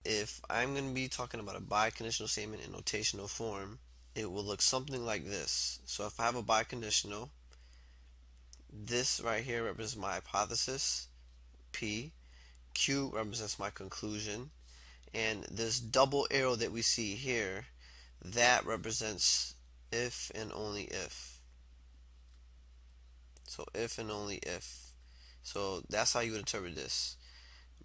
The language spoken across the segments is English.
If I'm going to be talking about a biconditional statement in notational form, it will look something like this. So if I have a biconditional, this right here represents my hypothesis, P. Q represents my conclusion. And this double arrow that we see here, that represents if and only if. So if and only if. So that's how you would interpret this.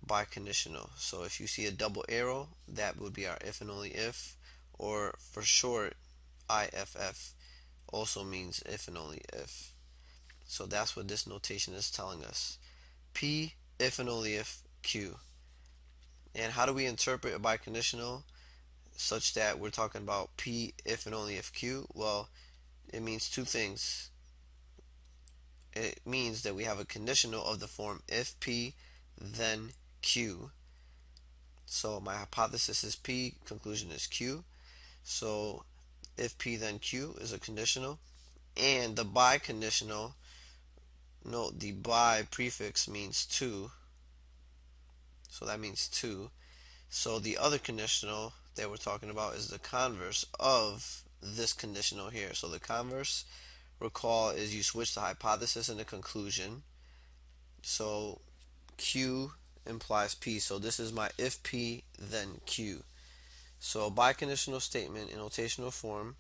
Biconditional. So if you see a double arrow, that would be our if and only if, or for short, IFF also means if and only if. So that's what this notation is telling us. P, if and only if, Q. And how do we interpret a biconditional such that we're talking about P, if and only if Q? Well, it means two things. It means that we have a conditional of the form if P, then Q. So my hypothesis is P, conclusion is Q. So if P then Q is a conditional. And the biconditional, note the bi prefix means two. So that means two. So the other conditional that we're talking about is the converse of this conditional here. So the converse, recall, is you switch the hypothesis and the conclusion. So Q implies P. So this is my if P then Q. So a biconditional statement in notational form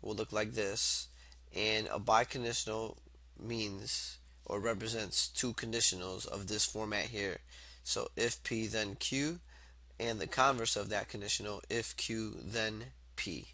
will look like this, and a biconditional means or represents two conditionals of this format here. So if P then Q, and the converse of that conditional, if Q then P.